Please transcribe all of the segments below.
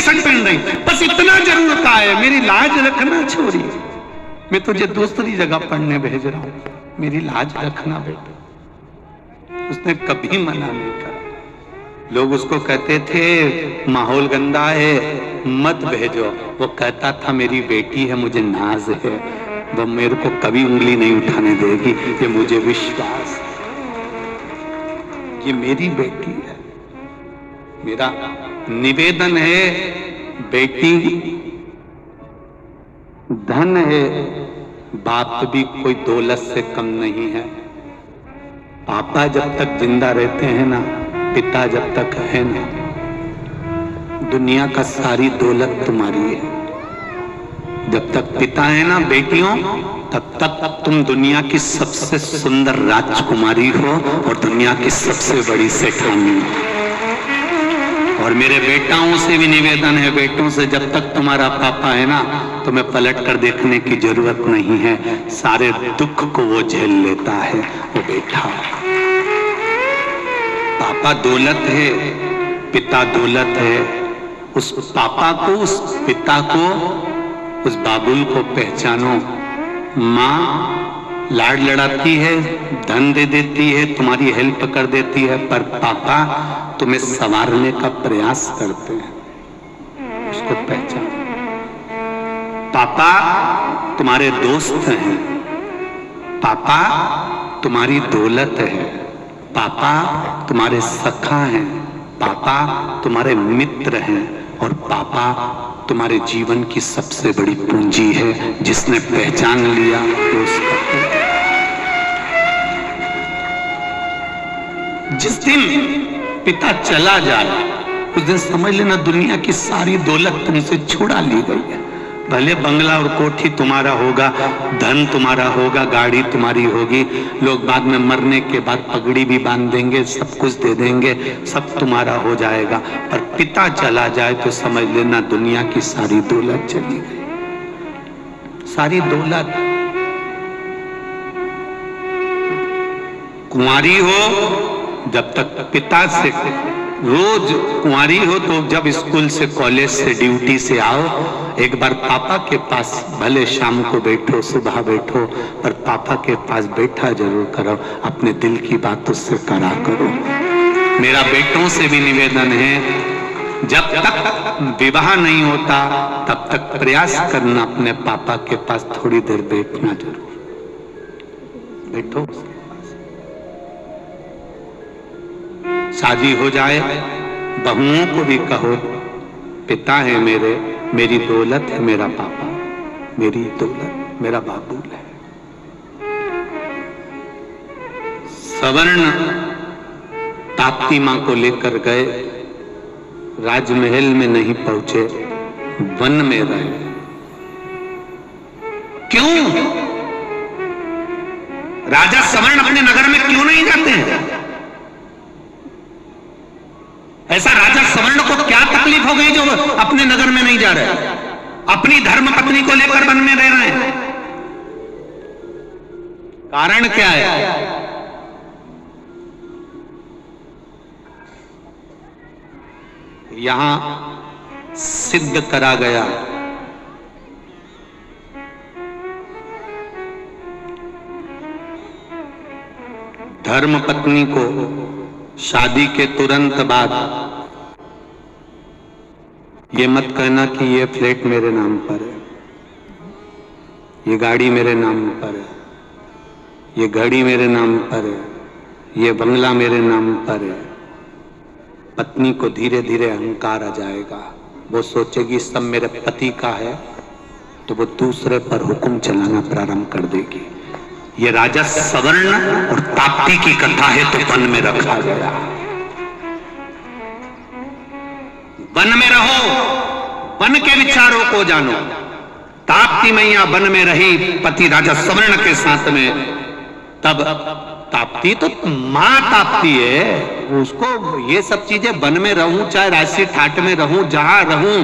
Shirt पहन रही, बस इतना जरूर कहा है, मेरी लाज रखना छोरी, मैं तुझे दूसरी जगह पढ़ने भेज रहा हूं, मेरी लाज रखना बेटा। उसने कभी मना नहीं करा। लोग उसको कहते थे माहौल गंदा है मत भेजो, वो कहता था मेरी बेटी है, मुझे नाज है, वो मेरे को कभी उंगली नहीं उठाने देगी, ये मुझे विश्वास, ये मेरी बेटी है। मेरा निवेदन है, बेटी धन है, बाप भी कोई दौलत से कम नहीं है। पापा जब तक जिंदा रहते हैं ना, पिता जब तक है ना, दुनिया का सारी दौलत तुम्हारी है। जब तक पिता है ना बेटियों, तब तक तुम दुनिया की सबसे सुंदर राजकुमारी हो और दुनिया की सबसे बड़ी सेठानी हो। और मेरे बेटाओं से भी निवेदन है, बेटों से, जब तक तुम्हारा पापा है ना, तुम्हें पलट कर देखने की जरूरत नहीं है, सारे दुख को वो झेल लेता है वो बेटा। पापा दौलत है, पिता दौलत है। उस पापा को, उस पिता को, उस बाबुल को पहचानो। माँ लाड लड़ाती है, धन दे देती है, तुम्हारी हेल्प कर देती है, पर पापा तुम्हें संवारने का प्रयास करते हैं। उसको पहचानो। पापा तुम्हारे दोस्त हैं, पापा तुम्हारी दौलत है, पापा तुम्हारे सखा हैं, पापा तुम्हारे मित्र हैं, और पापा तुम्हारे जीवन की सबसे बड़ी पूंजी है। जिसने पहचान लिया तो उसका, जिस दिन पिता चला जाए उस दिन समझ लेना दुनिया की सारी दौलत तुमसे छुड़ा ली गई है। भले बंगला और कोठी तुम्हारा होगा, धन तुम्हारा होगा, गाड़ी तुम्हारी होगी, लोग बाद में मरने के बाद पगड़ी भी बांध देंगे, सब कुछ दे देंगे, सब तुम्हारा हो जाएगा। पर पिता चला जाए तो समझ लेना दुनिया की सारी दौलत चली गई। सारी दौलत। कुंवारी हो जब तक पिता से, रोज कुंवारी हो तो जब स्कूल से, कॉलेज से, ड्यूटी से आओ, एक बार पापा के पास भले शाम को बैठो, सुबह बैठो, पर पापा के पास बैठा जरूर करो, अपने दिल की बात उससे करा करो। मेरा बेटों से भी निवेदन है, जब तक विवाह नहीं होता तब तक प्रयास करना अपने पापा के पास थोड़ी देर बैठना जरूर, बैठो उसके पास। शादी हो जाए, बहुओं को भी कहो पिता है मेरे, मेरी दौलत है मेरा पापा, मेरी दौलत मेरा बाबूल है। सवर्ण ताप्ती मां को लेकर गए, राजमहल में नहीं पहुंचे, वन में रहे। क्यों? राजा सवर्ण अपने नगर में क्यों नहीं जाते हैं? ऐसा राजा सवर्ण को क्या तकलीफ हो गई जो अपने नगर में नहीं जा रहे, अपनी धर्म पत्नी को लेकर वन में रह रहे हैं? कारण क्या है? यहां सिद्ध करा गया धर्म पत्नी को शादी के तुरंत बाद ये मत कहना कि ये फ्लैट मेरे नाम पर है, ये गाड़ी मेरे नाम पर है, ये घड़ी मेरे नाम पर है, ये बंगला मेरे नाम पर है। पत्नी को धीरे धीरे अहंकार आ जाएगा, वो सोचेगी सब मेरे पति का है, तो वो दूसरे पर हुक्म चलाना प्रारंभ कर देगी। ये राजा सवर्ण और ताप्ती की कथा है तो वन में रखा गया। वन में रहो, वन के विचारों को जानो। ताप्ती मैया वन में रही पति राजा सवर्ण के साथ में, तब ताप्ती तो मां ताप्ती है, उसको ये सब चीजें, वन में रहूं चाहे राशि ठाट में रहूं, जहां रहूं,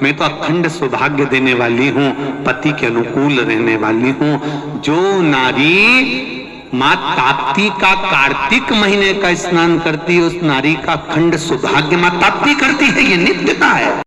मैं तो अखंड सौभाग्य देने वाली हूं, पति के अनुकूल रहने वाली हूं। जो नारी मां ताप्ती का कार्तिक महीने का स्नान करती है, उस नारी का अखंड सौभाग्य मां ताप्ती करती है, ये नित्यता है।